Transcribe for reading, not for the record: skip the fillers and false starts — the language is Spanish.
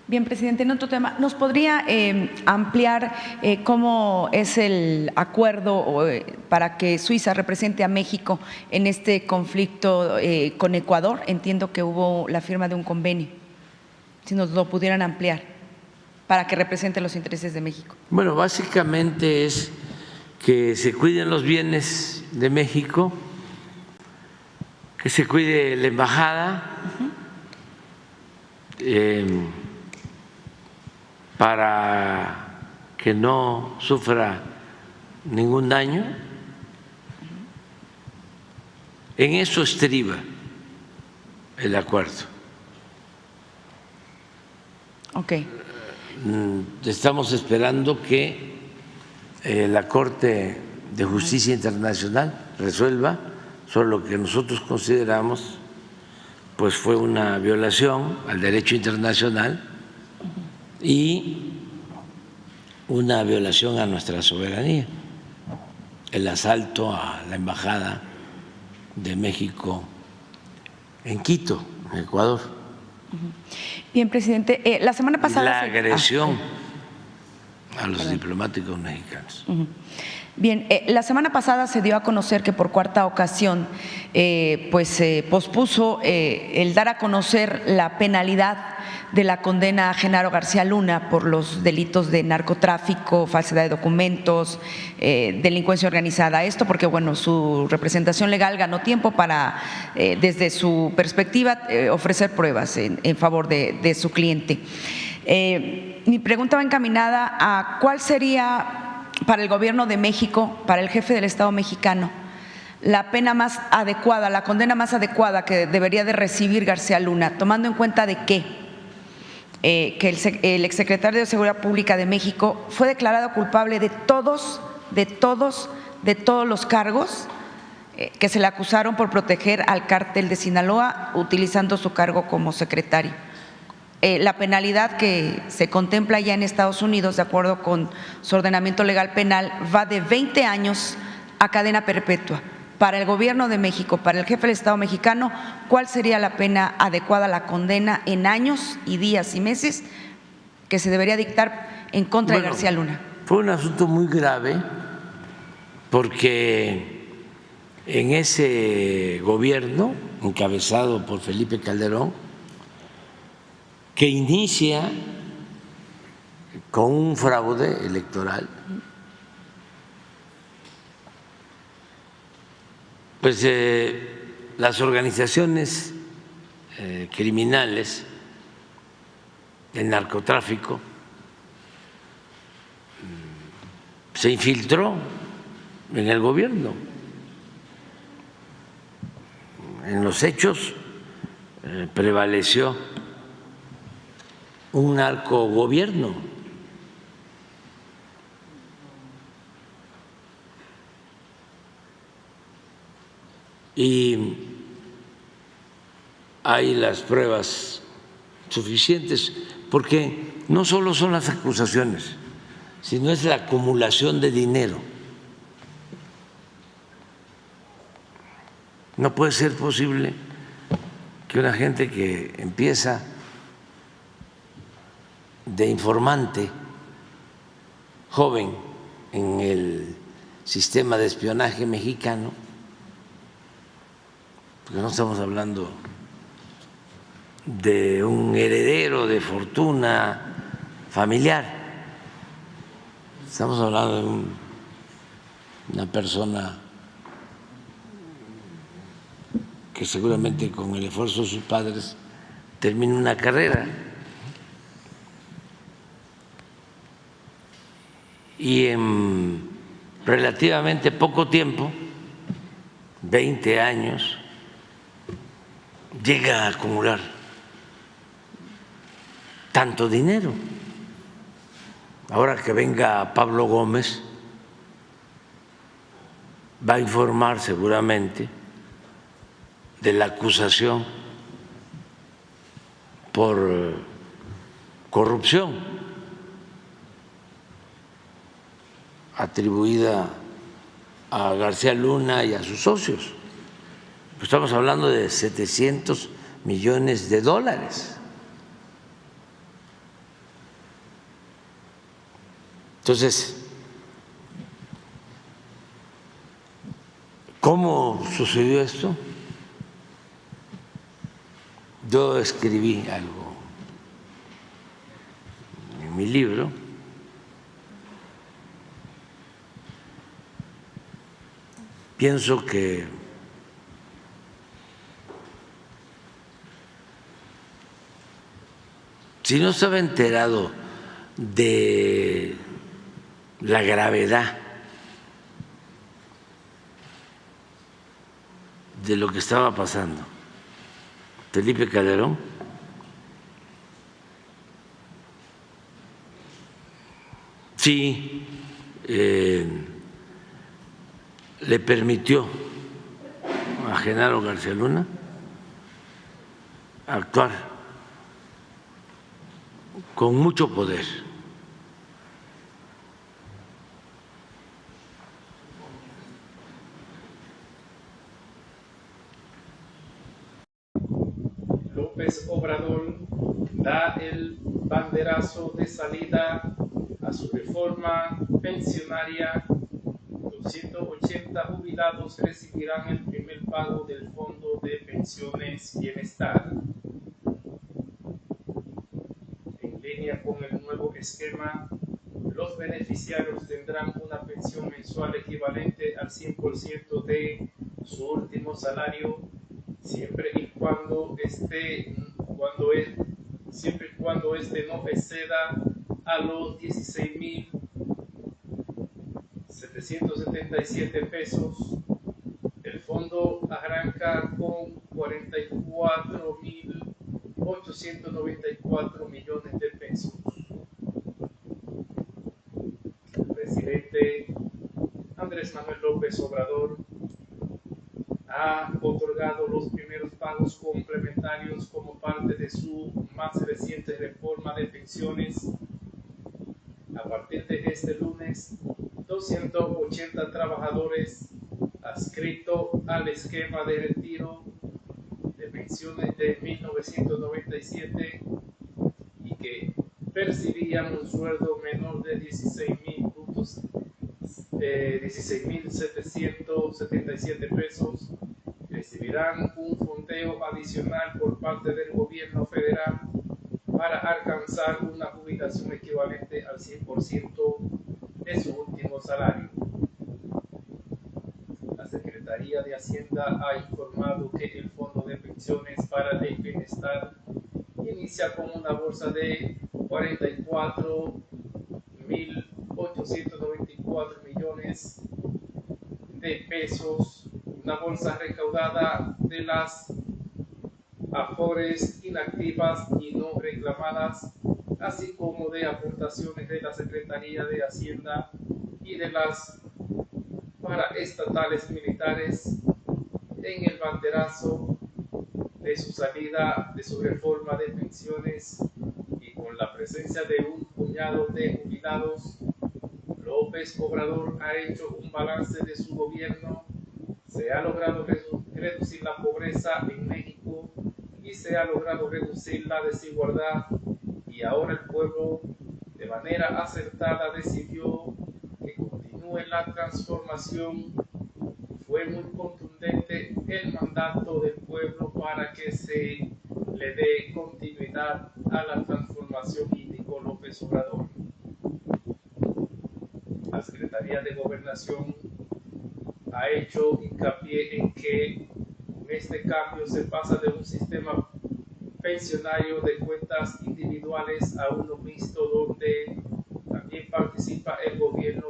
Bien, presidente, en otro tema, ¿nos podría ampliar cómo es el acuerdo para que Suiza represente a México en este conflicto con Ecuador? Entiendo que hubo la firma de un convenio. Si nos lo pudieran ampliar para que represente los intereses de México. Bueno, básicamente es que se cuiden los bienes de México, que se cuide la embajada, para que no sufra ningún daño. En eso estriba el acuerdo. Okay. Estamos esperando que la Corte de Justicia Internacional resuelva sobre lo que nosotros consideramos pues fue una violación al derecho internacional y una violación a nuestra soberanía, el asalto a la embajada de México en Quito, en Ecuador. Bien, presidente, la semana pasada… La agresión a los diplomáticos mexicanos. Bien, la semana pasada se dio a conocer que por cuarta ocasión se pospuso el dar a conocer la penalidad de la condena a Genaro García Luna por los delitos de narcotráfico, falsedad de documentos, delincuencia organizada. Esto porque, bueno, su representación legal ganó tiempo para, desde su perspectiva, ofrecer pruebas en favor de su cliente. Mi pregunta va encaminada a cuál sería para el Gobierno de México, para el jefe del Estado mexicano, la pena más adecuada, la condena más adecuada que debería de recibir García Luna, tomando en cuenta de que el exsecretario de Seguridad Pública de México fue declarado culpable de todos los cargos que se le acusaron por proteger al cártel de Sinaloa utilizando su cargo como secretario. La penalidad que se contempla ya en Estados Unidos, de acuerdo con su ordenamiento legal penal, va de 20 años a cadena perpetua. Para el Gobierno de México, para el jefe del Estado mexicano, ¿cuál sería la pena adecuada, la condena en años y días y meses que se debería dictar en contra de García Luna? Fue un asunto muy grave porque en ese gobierno, encabezado por Felipe Calderón, que inicia con un fraude electoral, pues las organizaciones criminales, el narcotráfico, se infiltró en el gobierno. En los hechos prevaleció un narcogobierno. Y hay las pruebas suficientes, porque no solo son las acusaciones, sino es la acumulación de dinero. No puede ser posible que una gente que empieza de informante joven en el sistema de espionaje mexicano, porque no estamos hablando de un heredero de fortuna familiar, estamos hablando de una persona que seguramente con el esfuerzo de sus padres termine una carrera y en relativamente poco tiempo, 20 años, llega a acumular tanto dinero. Ahora que venga Pablo Gómez, va a informar seguramente de la acusación por corrupción atribuida a García Luna y a sus socios. Estamos hablando de $700 millones. Entonces, ¿cómo sucedió esto? Yo escribí algo en mi libro. Pienso que si no estaba enterado de la gravedad de lo que estaba pasando Felipe Calderón, sí le permitió a Genaro García Luna actuar con mucho poder. López Obrador da el banderazo de salida a su reforma pensionaria. 280 jubilados recibirán el primer pago del Fondo de Pensiones Bienestar. En línea con el nuevo esquema, los beneficiarios tendrán una pensión mensual equivalente al 100% de su último salario, siempre y cuando este no exceda a los 16.777 pesos. El fondo arranca con 44.894 millones de pesos. El presidente Andrés Manuel López Obrador ha otorgado los primeros pagos complementarios como parte de su más reciente reforma de pensiones. A partir de este lunes, 280 trabajadores adscritos al esquema de retiro de pensiones de 1997 y que percibían un sueldo menor de 16.777 pesos, recibirán un fondeo adicional por parte del gobierno federal para alcanzar una jubilación equivalente al 100% de su último salario. La Secretaría de Hacienda ha informado que el Fondo de Pensiones para el Bienestar inicia con una bolsa de 44.894 millones de pesos, una bolsa recaudada de las afores inactivas y no reclamadas, así como de aportaciones de la Secretaría de Hacienda y de las paraestatales militares en el banderazo de su salida de su reforma de pensiones. Y con la presencia de un puñado de jubilados, López Obrador ha hecho un balance de su gobierno. Se ha logrado reducir la pobreza en México y se ha logrado reducir la desigualdad, y ahora el pueblo de manera acertada decidió que continúe la transformación. Fue muy contundente el mandato del pueblo para que se le dé continuidad a la transformación, indicó López Obrador. La Secretaría de Gobernación ha hecho hincapié en que con este cambio se pasa de un sistema pensionario de cuentas individuales a uno mixto, donde también participa el gobierno